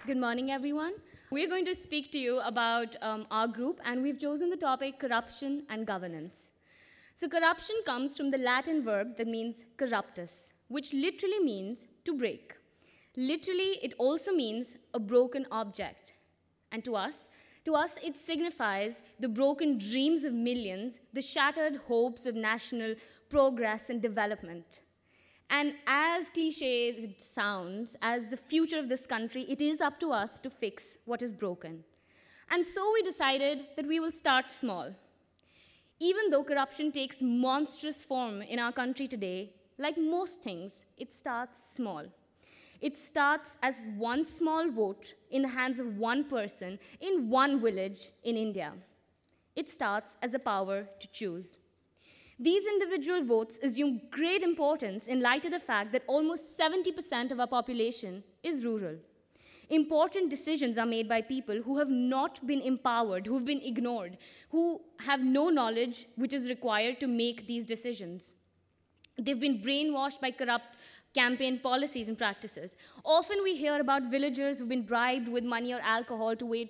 Good morning, everyone. We're going to speak to you about our group, and we've chosen the topic corruption and governance. So corruption comes from the Latin verb that means corruptus, which literally means to break. Literally, it also means a broken object. And to us, it signifies the broken dreams of millions, the shattered hopes of national progress and development. And as cliché as it sounds, as the future of this country, it is up to us to fix what is broken. And so we decided that we will start small. Even though corruption takes monstrous form in our country today, like most things, it starts small. It starts as one small vote in the hands of one person in one village in India. It starts as a power to choose. These individual votes assume great importance in light of the fact that almost 70% of our population is rural. Important decisions are made by people who have not been empowered, who have been ignored, who have no knowledge which is required to make these decisions. They've been brainwashed by corrupt campaign policies and practices. Often we hear about villagers who've been bribed with money or alcohol to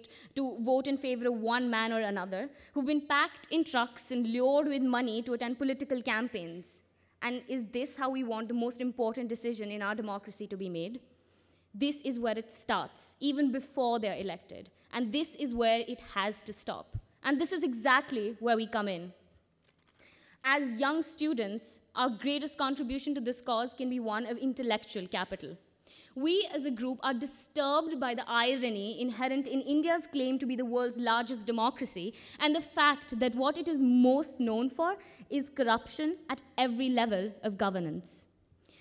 vote in favor of one man or another, who've been packed in trucks and lured with money to attend political campaigns. And is this how we want the most important decision in our democracy to be made? This is where it starts, even before they're elected. And this is where it has to stop. And this is exactly where we come in. As young students, our greatest contribution to this cause can be one of intellectual capital. We as a group are disturbed by the irony inherent in India's claim to be the world's largest democracy and the fact that what it is most known for is corruption at every level of governance.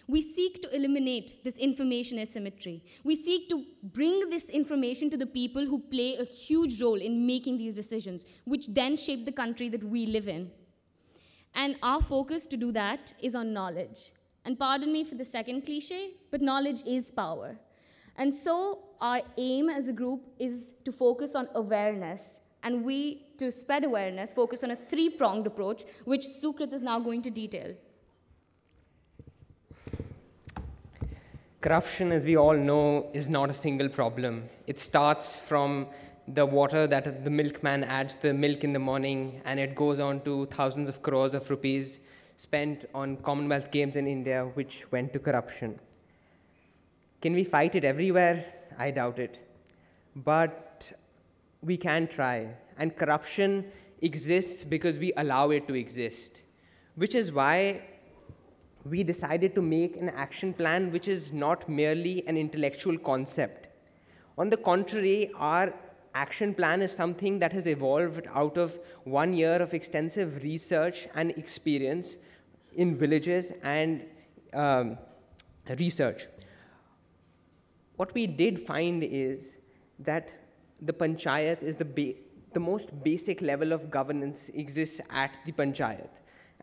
We seek to eliminate this information asymmetry. We seek to bring this information to the people who play a huge role in making these decisions, which then shape the country that we live in. And our focus to do that is on knowledge. And pardon me for the second cliche, but knowledge is power. And so our aim as a group is to focus on awareness. And we, to spread awareness, focus on a three-pronged approach, which Sukrit is now going to detail. Corruption, as we all know, is not a single problem. It starts from the water that the milkman adds the milk in the morning, and it goes on to thousands of crores of rupees spent on Commonwealth Games in India, which went to corruption. Can we fight it everywhere? I doubt it. But we can try. And corruption exists because we allow it to exist, which is why we decided to make an action plan which is not merely an intellectual concept. On the contrary, our action plan is something that has evolved out of 1 year of extensive research and experience in villages and research. What we did find is that the panchayat is the most basic level of governance exists at the panchayat.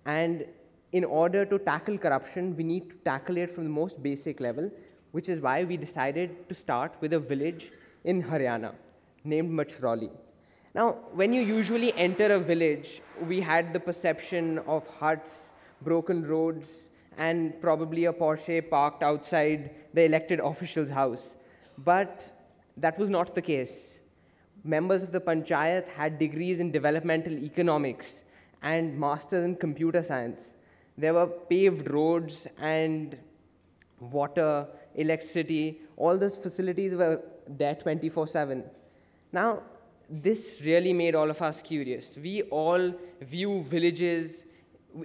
And in order to tackle corruption, we need to tackle it from the most basic level, which is why we decided to start with a village in Haryana named Machrauli. Now, when you usually enter a village, we had the perception of huts, broken roads, and probably a Porsche parked outside the elected official's house. But that was not the case. Members of the panchayat had degrees in developmental economics and masters in computer science. There were paved roads and water, electricity, all those facilities were there 24/7. Now, this really made all of us curious. We all view villages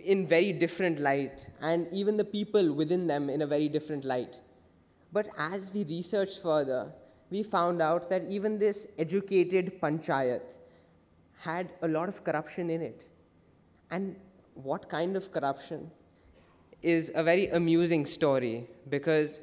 in very different light, and even the people within them in a very different light. But as we researched further, we found out that even this educated panchayat had a lot of corruption in it. And what kind of corruption is a very amusing story, because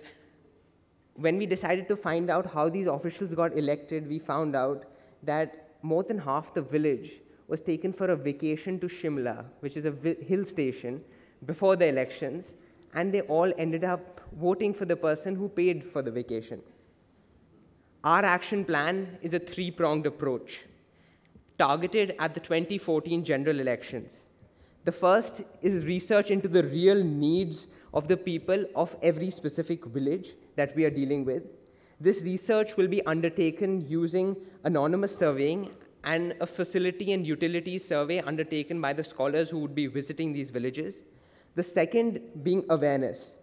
when we decided to find out how these officials got elected, we found out that more than half the village was taken for a vacation to Shimla, which is a hill station, before the elections, and they all ended up voting for the person who paid for the vacation. Our action plan is a three-pronged approach, targeted at the 2014 general elections. The first is research into the real needs of the people of every specific village that we are dealing with. This research will be undertaken using anonymous surveying and a facility and utilities survey undertaken by the scholars who would be visiting these villages. The second being awareness.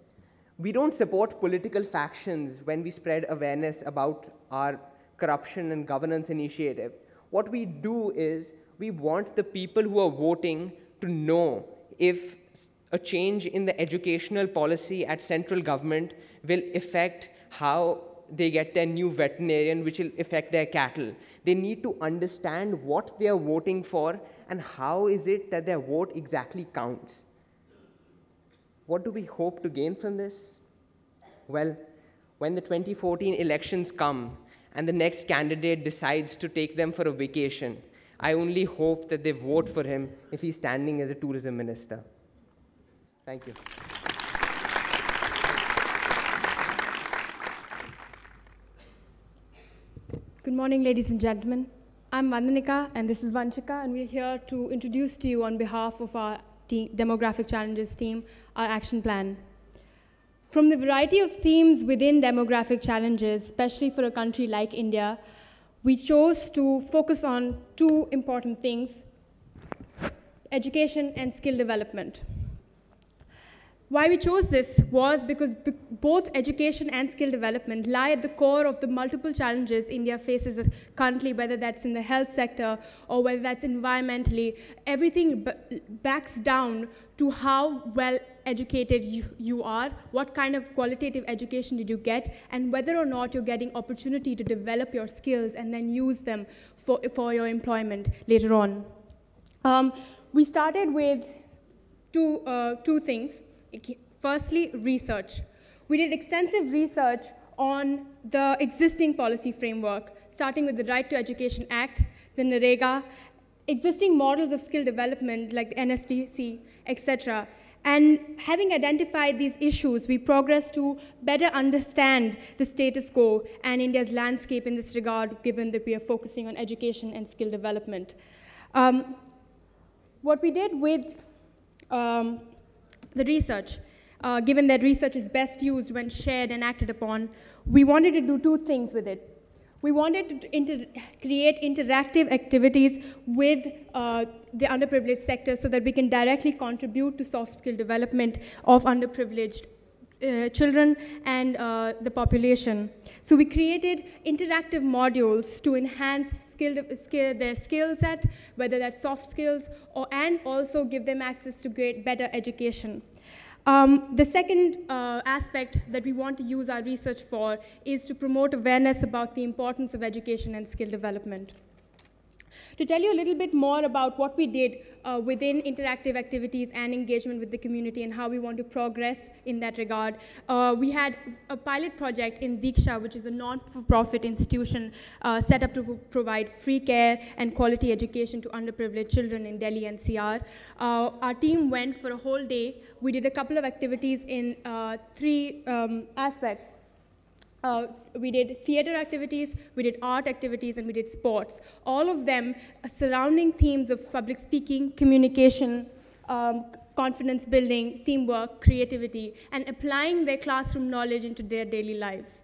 We don't support political factions when we spread awareness about our corruption and governance initiative. What we do is we want the people who are voting to know if a change in the educational policy at central government will affect how they get their new veterinarian, which will affect their cattle. They need to understand what they are voting for and how is it that their vote exactly counts. What do we hope to gain from this? Well, when the 2014 elections come and the next candidate decides to take them for a vacation, I only hope that they vote for him if he's standing as a tourism minister. Thank you. Good morning, ladies and gentlemen. I'm Vandanika, and this is Vanchika, and we're here to introduce to you on behalf of our Demographic Challenges team, our action plan. From the variety of themes within demographic challenges, especially for a country like India, we chose to focus on two important things: education and skill development. Why we chose this was because both education and skill development lie at the core of the multiple challenges India faces currently, whether that's in the health sector or whether that's environmentally. Everything backs down to how well educated you are, what kind of qualitative education did you get, and whether or not you're getting opportunity to develop your skills and then use them for your employment later on. We started with two things. Firstly, research. We did extensive research on the existing policy framework, starting with the Right to Education Act, the NREGA, existing models of skill development like the NSDC, etc. And having identified these issues, we progressed to better understand the status quo and India's landscape in this regard, given that we are focusing on education and skill development. What we did with the research, given that research is best used when shared and acted upon, we wanted to do two things with it. We wanted to create interactive activities with the underprivileged sector so that we can directly contribute to soft skill development of underprivileged children and the population. So we created interactive modules to enhance their skill set, whether that's soft skills, and also give them access to better education. The second aspect that we want to use our research for is to promote awareness about the importance of education and skill development. To tell you a little bit more about what we did within interactive activities and engagement with the community and how we want to progress in that regard, we had a pilot project in Diksha, which is a non-for-profit institution set up to provide free care and quality education to underprivileged children in Delhi NCR. Our team went for a whole day. We did a couple of activities in three aspects. We did theater activities, we did art activities, and we did sports. All of them surrounding themes of public speaking, communication, confidence building, teamwork, creativity, and applying their classroom knowledge into their daily lives.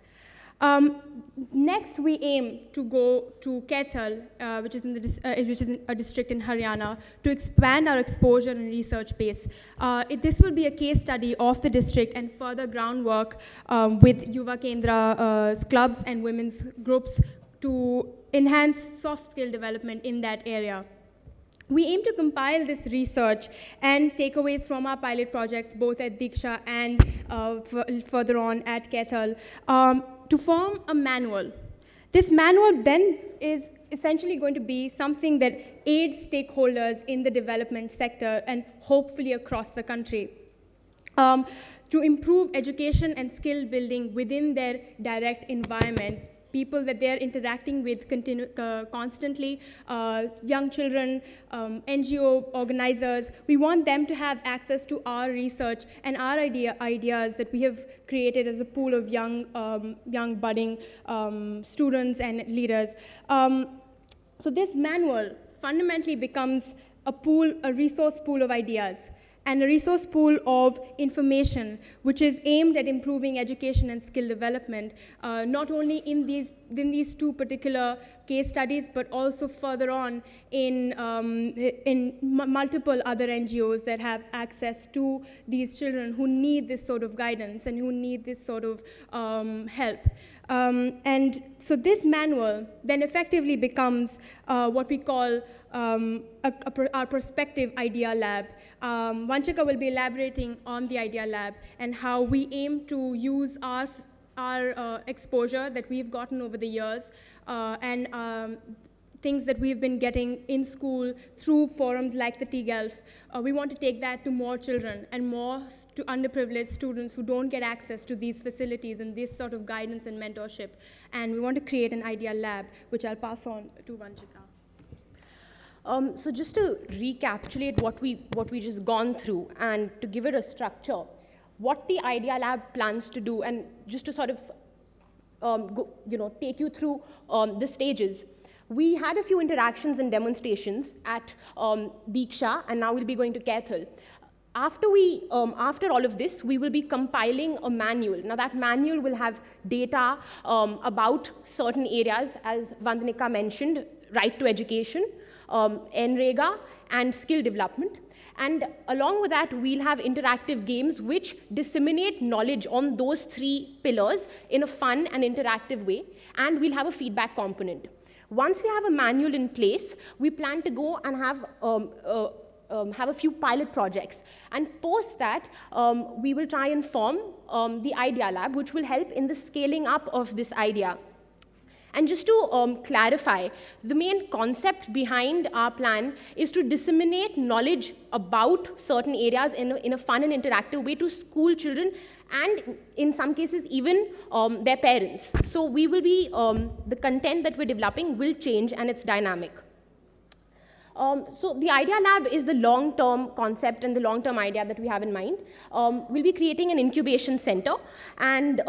Next, we aim to go to Kaithal, which is a district in Haryana, to expand our exposure and research base. This will be a case study of the district and further groundwork with Yuva Kendra clubs and women's groups to enhance soft skill development in that area. We aim to compile this research and takeaways from our pilot projects, both at Diksha and further on at Kaithal, to form a manual. This manual then is essentially going to be something that aids stakeholders in the development sector and hopefully across the country to improve education and skill building within their direct environment, people that they're interacting with constantly, young children, NGO organizers. We want them to have access to our research and our ideas that we have created as a pool of young budding students and leaders. So this manual fundamentally becomes a resource pool of ideas. and a resource pool of information which is aimed at improving education and skill development, not only in these two particular case studies, but also further on in multiple other NGOs that have access to these children who need this sort of guidance and who need this sort of help. And so this manual then effectively becomes what we call our prospective idea lab. Vanchika will be elaborating on the idea lab and how we aim to use our exposure that we've gotten over the years and things that we've been getting in school through forums like the TGELF. We want to take that to more children and more to underprivileged students who don't get access to these facilities and this sort of guidance and mentorship. And we want to create an idea lab, which I'll pass on to Vanchika. So just to recapitulate what we just gone through and to give it a structure, what the Idea Lab plans to do, and just to sort of take you through the stages. We had a few interactions and demonstrations at Diksha, and now we'll be going to Kethal. After all of this, we will be compiling a manual. Now that manual will have data about certain areas, as Vandanika mentioned, right to education, NREGA, and skill development. And along with that, we'll have interactive games which disseminate knowledge on those three pillars in a fun and interactive way. And we'll have a feedback component. Once we have a manual in place, we plan to go and have a few pilot projects. And post that, we will try and form the Idea Lab, which will help in the scaling up of this idea. And just to clarify, the main concept behind our plan is to disseminate knowledge about certain areas in a fun and interactive way to school children and in some cases even their parents. So we will be, the content that we're developing will change and it's dynamic. So the Idea Lab is the long-term concept and the long-term idea that we have in mind. We'll be creating an incubation center, and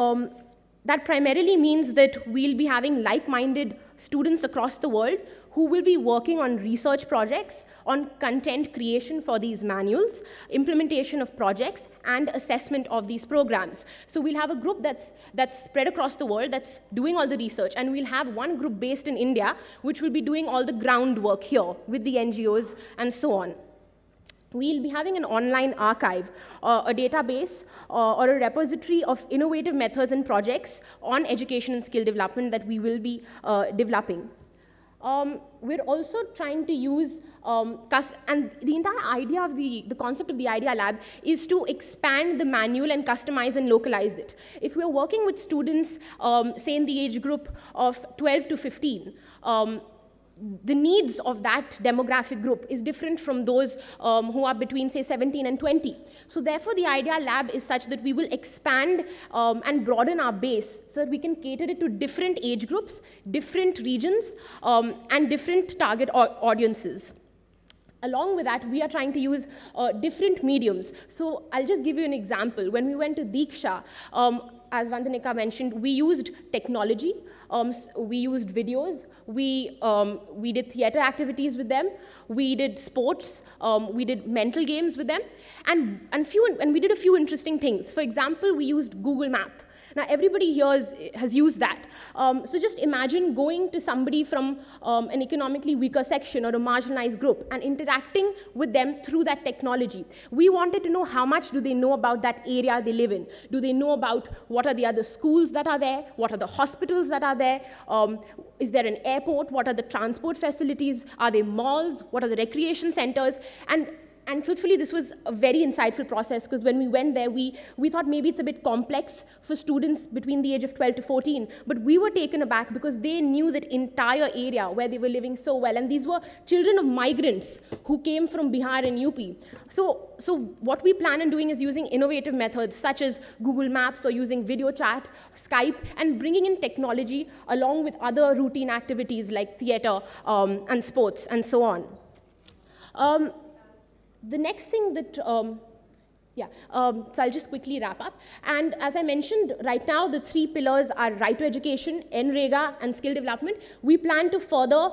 that primarily means that we'll be having like-minded students across the world who will be working on research projects, on content creation for these manuals, implementation of projects, and assessment of these programs. So we'll have a group that's spread across the world that's doing all the research, and we'll have one group based in India which will be doing all the groundwork here with the NGOs and so on. We'll be having an online archive, a database, or a repository of innovative methods and projects on education and skill development that we will be developing. We're also trying to use, and the entire idea of the concept of the Idea Lab is to expand the manual and customize and localize it. If we're working with students, say in the age group of 12 to 15, the needs of that demographic group is different from those who are between, say, 17 and 20. So therefore, the Idea Lab is such that we will expand and broaden our base so that we can cater it to different age groups, different regions, and different target audiences. Along with that, we are trying to use different mediums. So I'll just give you an example. When we went to Diksha, as Vandanika mentioned, we used technology, we used videos, we did theater activities with them, we did sports, we did mental games with them, and we did a few interesting things. For example, we used Google Map. Now, everybody here has used that. So just imagine going to somebody from an economically weaker section or a marginalized group and interacting with them through that technology. We wanted to know how much do they know about that area they live in. Do they know about what are the other schools that are there? What are the hospitals that are there? Is there an airport? What are the transport facilities? Are there malls? What are the recreation centers? And truthfully, this was a very insightful process, because when we went there, we thought maybe it's a bit complex for students between the age of 12 to 14. But we were taken aback because they knew that entire area where they were living so well. And these were children of migrants who came from Bihar and UP. So what we plan on doing is using innovative methods such as Google Maps or using video chat, Skype, and bringing in technology along with other routine activities like theater and sports and so on. The next thing that, so I'll just quickly wrap up. And as I mentioned, right now, the three pillars are right to education, NREGA, and skill development. We plan to further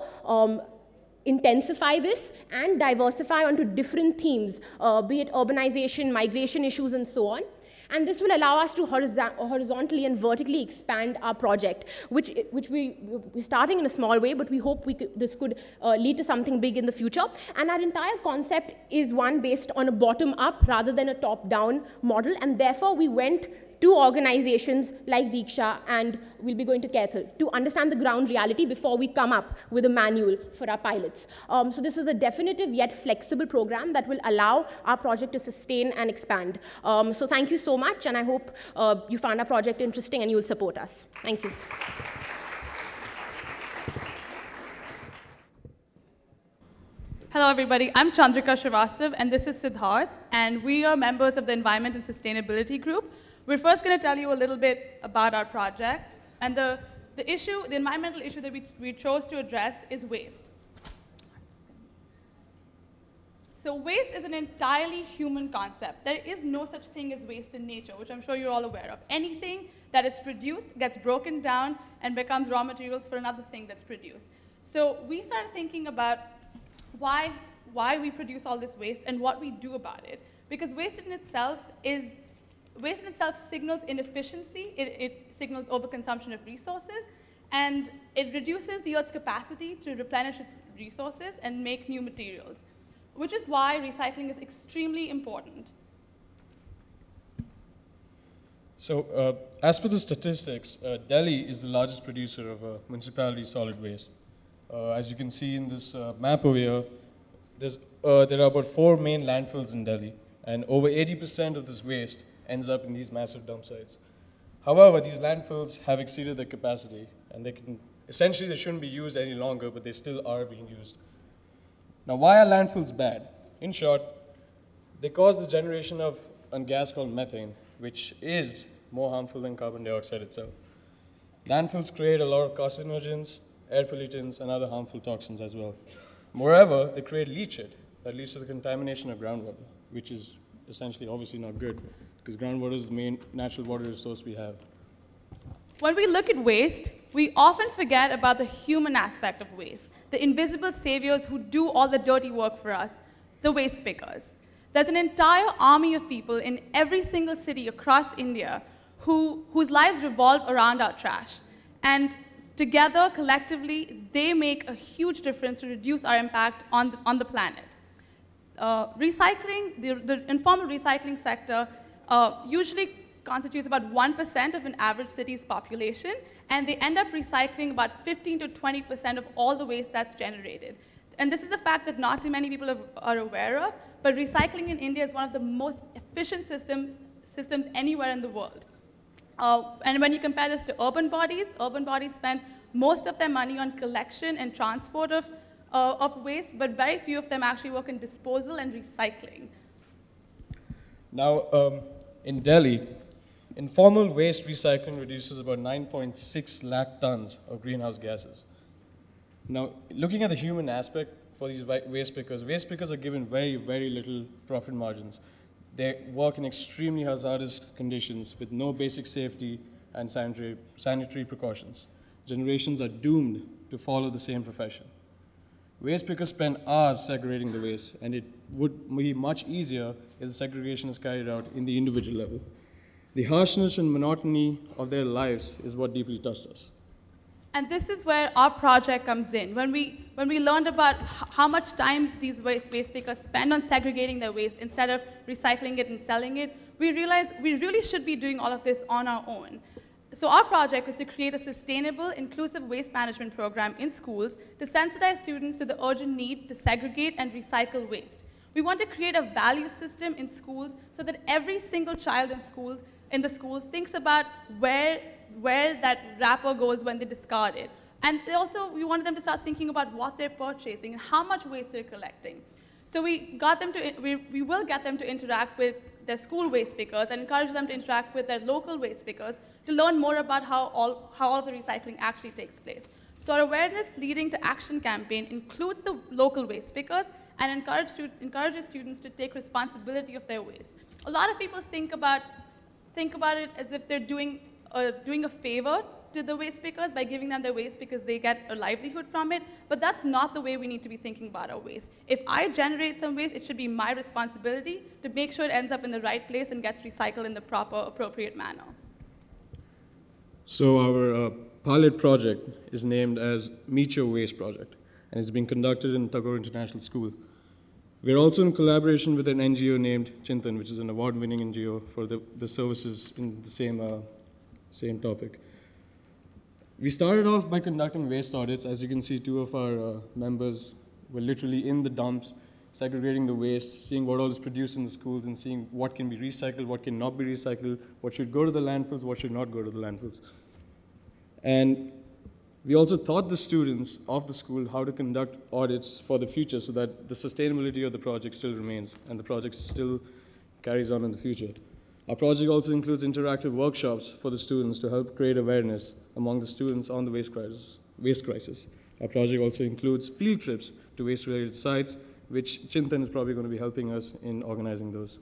intensify this and diversify onto different themes, be it urbanization, migration issues, and so on. And this will allow us to horizontally and vertically expand our project, which we're starting in a small way, but we hope this could lead to something big in the future. And our entire concept is one based on a bottom-up rather than a top-down model, and therefore we went to organizations like Diksha, and we'll be going to Kethel to understand the ground reality before we come up with a manual for our pilots. So this is a definitive yet flexible program that will allow our project to sustain and expand. So thank you so much, and I hope you found our project interesting and you'll support us. Thank you. Hello, everybody. I'm Chandrika Srivastav, and this is Siddharth, and we are members of the Environment and Sustainability Group. We're first going to tell you a little bit about our project, and the environmental issue that we chose to address is waste. So waste is an entirely human concept. There is no such thing as waste in nature, which I'm sure you're all aware of. Anything that is produced gets broken down and becomes raw materials for another thing that's produced. So we started thinking about why we produce all this waste and what we do about it. Because waste in itself signals inefficiency, it signals overconsumption of resources, and it reduces the Earth's capacity to replenish its resources and make new materials, which is why recycling is extremely important. So as per the statistics, Delhi is the largest producer of municipality solid waste. As you can see in this map over here, there are about 4 main landfills in Delhi, and over 80% of this waste ends up in these massive dump sites. However, these landfills have exceeded their capacity, and essentially they shouldn't be used any longer, but they still are being used. Now, why are landfills bad? In short, they cause the generation of a gas called methane, which is more harmful than carbon dioxide itself. Landfills create a lot of carcinogens, air pollutants, and other harmful toxins as well. Moreover, they create leachate that leads to the contamination of groundwater, which is essentially obviously not good, because groundwater is the main natural water resource we have. When we look at waste, we often forget about the human aspect of waste, the invisible saviors who do all the dirty work for us, the waste pickers. There's an entire army of people in every single city across India whose lives revolve around our trash. And together, collectively, they make a huge difference to reduce our impact on the planet. Recycling, the informal recycling sector usually constitutes about 1% of an average city's population, and they end up recycling about 15 to 20% of all the waste that's generated. And this is a fact that not too many people are aware of, but recycling in India is one of the most efficient systems anywhere in the world. And when you compare this to urban bodies spend most of their money on collection and transport of waste, but very few of them actually work in disposal and recycling. Now, in Delhi, informal waste recycling reduces about 9.6 lakh tons of greenhouse gases. Now, looking at the human aspect for these waste pickers are given very, very little profit margins. They work in extremely hazardous conditions with no basic safety and sanitary precautions. Generations are doomed to follow the same profession. Waste pickers spend hours segregating the waste, and it would be much easier if the segregation is carried out in the individual level. The harshness and monotony of their lives is what deeply touched us. And this is where our project comes in. When we learned about how much time these waste pickers spend on segregating their waste instead of recycling it and selling it, we realized we really should be doing all of this on our own. So our project was to create a sustainable, inclusive waste management program in schools to sensitize students to the urgent need to segregate and recycle waste. We want to create a value system in schools so that every single child in the school thinks about where that wrapper goes when they discard it. And we wanted them to start thinking about what they're purchasing and how much waste they're collecting. So we will get them to interact with their school waste pickers and encourage them to interact with their local waste pickers to learn more about how all of the recycling actually takes place. So our awareness leading to action campaign includes the local waste pickers and encourages students to take responsibility of their waste. A lot of people think about it as if they're doing a favor to the waste pickers by giving them their waste because they get a livelihood from it, but that's not the way we need to be thinking about our waste. If I generate some waste, it should be my responsibility to make sure it ends up in the right place and gets recycled in the proper, appropriate manner. So our pilot project is named as Meet Your Waste Project, and it's being conducted in Tagore International School. We're also in collaboration with an NGO named Chintan, which is an award-winning NGO for the services in the same topic. We started off by conducting waste audits. As you can see, two of our members were literally in the dumps, segregating the waste, seeing what all is produced in the schools, and seeing what can be recycled, what cannot be recycled, what should go to the landfills, what should not go to the landfills. And we also taught the students of the school how to conduct audits for the future so that the sustainability of the project still remains and the project still carries on in the future. Our project also includes interactive workshops for the students to help create awareness among the students on the waste crisis. Our project also includes field trips to waste-related sites, which Chintan is probably going to be helping us in organizing those.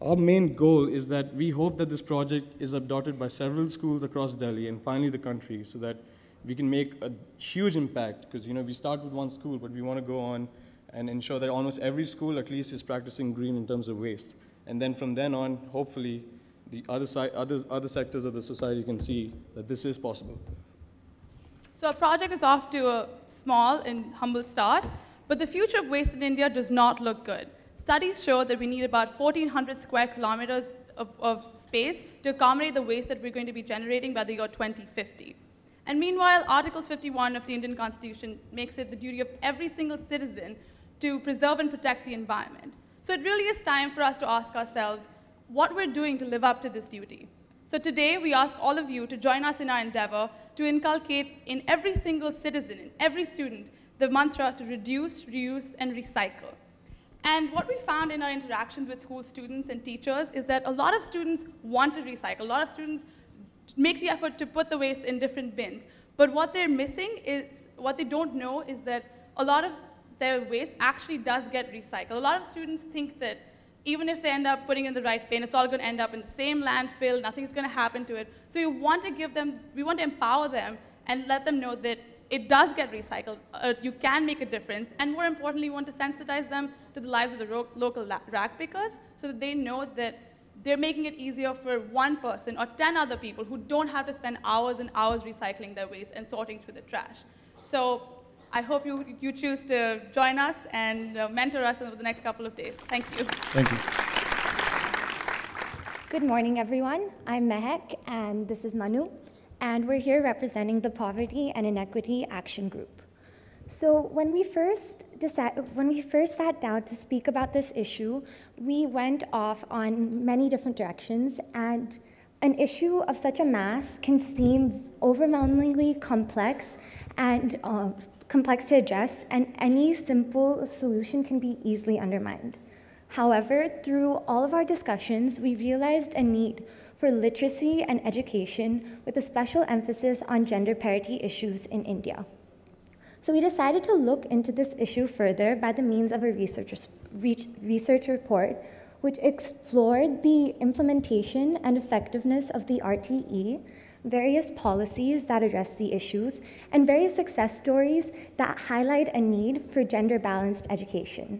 Our main goal is that we hope that this project is adopted by several schools across Delhi and finally the country so that we can make a huge impact because we start with one school, but we want to go on and ensure that almost every school at least is practicing green in terms of waste. And then from then on, hopefully, the other sectors of the society can see that this is possible. So our project is off to a small and humble start, but the future of waste in India does not look good. Studies show that we need about 1,400 square kilometers of space to accommodate the waste that we're going to be generating by the year 2050. And meanwhile, Article 51 of the Indian Constitution makes it the duty of every single citizen to preserve and protect the environment. So it really is time for us to ask ourselves what we're doing to live up to this duty. So today, we ask all of you to join us in our endeavor to inculcate in every single citizen, in every student, the mantra to reduce, reuse, and recycle. And what we found in our interactions with school students and teachers is that a lot of students want to recycle. A lot of students make the effort to put the waste in different bins. But what they're missing is, what they don't know is that a lot of their waste actually does get recycled. A lot of students think that even if they end up putting it in the right bin, it's all going to end up in the same landfill, nothing's going to happen to it. So we want to empower them and let them know that it does get recycled. You can make a difference. And more importantly, we want to sensitize them to the lives of the local rag pickers so that they know that they're making it easier for one person or 10 other people who don't have to spend hours and hours recycling their waste and sorting through the trash. So I hope you choose to join us and mentor us over the next couple of days. Thank you. Thank you. Good morning, everyone. I'm Mehek, and this is Manu, and we're here representing the Poverty and Inequity Action Group. So when we first sat down to speak about this issue, we went off on many different directions, and an issue of such a mass can seem overwhelmingly complex and complex to address, and any simple solution can be easily undermined. However, through all of our discussions, we realized a need for literacy and education with a special emphasis on gender parity issues in India. So we decided to look into this issue further by the means of a research report, which explored the implementation and effectiveness of the RTE, various policies that address the issues, and various success stories that highlight a need for gender-balanced education.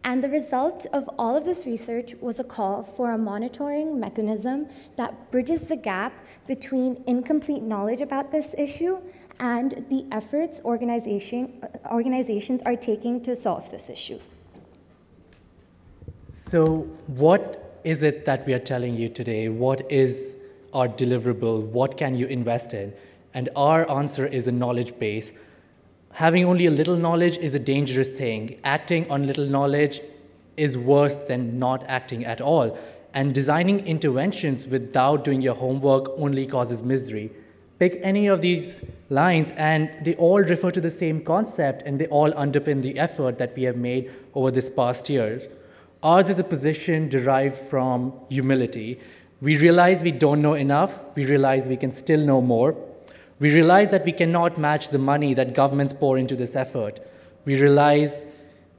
And the result of all of this research was a call for a monitoring mechanism that bridges the gap between incomplete knowledge about this issue and the efforts organizations are taking to solve this issue. So what is it that we are telling you today? What is our deliverable? What can you invest in? And our answer is a knowledge base. Having only a little knowledge is a dangerous thing. Acting on little knowledge is worse than not acting at all. And designing interventions without doing your homework only causes misery. Pick any of these lines and they all refer to the same concept and they all underpin the effort that we have made over this past year. Ours is a position derived from humility. We realize we don't know enough. We realize we can still know more. We realize that we cannot match the money that governments pour into this effort. We realize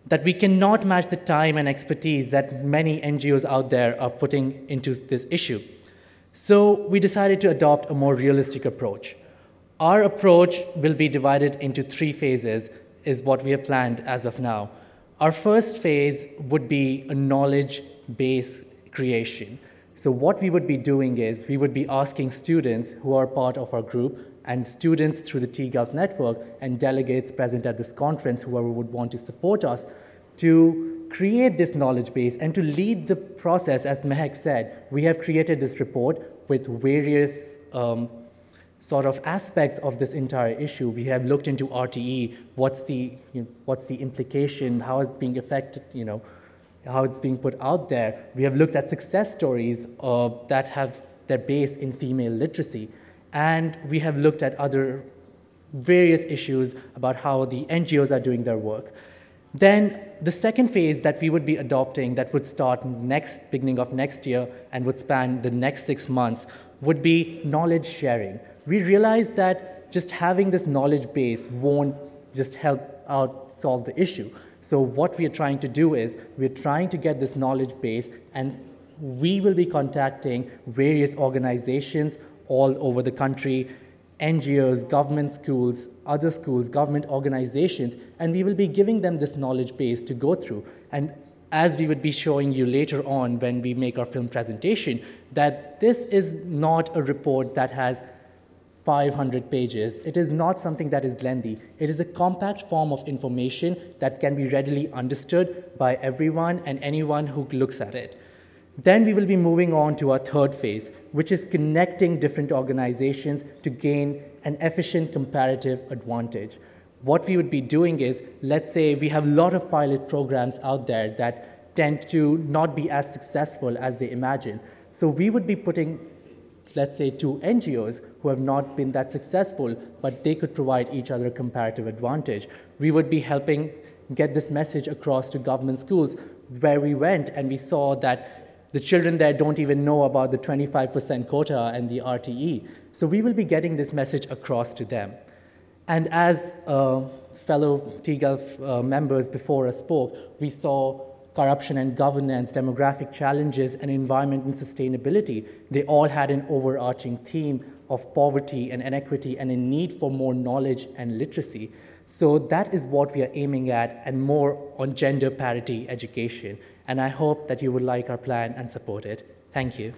that we cannot match the time and expertise that many NGOs out there are putting into this issue. So we decided to adopt a more realistic approach. Our approach will be divided into 3 phases, is what we have planned as of now. Our first phase would be a knowledge base creation. So what we would be doing is we would be asking students who are part of our group and students through the T-Gulf network and delegates present at this conference, whoever would want to support us, to create this knowledge base and to lead the process. As Mehak said, we have created this report with various sort of aspects of this entire issue. We have looked into RTE, what's the implication, how it's being affected, how it's being put out there. We have looked at success stories that have their base in female literacy. And we have looked at other various issues about how the NGOs are doing their work. Then the second phase that we would be adopting, that would start beginning of next year and would span the next 6 months, would be knowledge sharing. We realized that just having this knowledge base won't just help out solve the issue. So what we are trying to do is we're trying to get this knowledge base, and we will be contacting various organizations all over the country, NGOs, government schools, other schools, government organizations, and we will be giving them this knowledge base to go through. And as we would be showing you later on when we make our film presentation, that this is not a report that has 500 pages. It is not something that is lengthy. It is a compact form of information that can be readily understood by everyone and anyone who looks at it. Then we will be moving on to our third phase, which is connecting different organizations to gain an efficient comparative advantage. What we would be doing is, let's say we have a lot of pilot programs out there that tend to not be as successful as they imagine. So we would be putting, let's say, 2 NGOs who have not been that successful, but they could provide each other a comparative advantage. We would be helping get this message across to government schools where we went, and we saw that the children there don't even know about the 25% quota and the RTE. So we will be getting this message across to them. And as fellow T-Gulf members before us spoke, we saw corruption and governance, demographic challenges, and environment and sustainability. They all had an overarching theme of poverty and inequity and a need for more knowledge and literacy. So that is what we are aiming at, and more on gender parity education. And I hope that you would like our plan and support it. Thank you.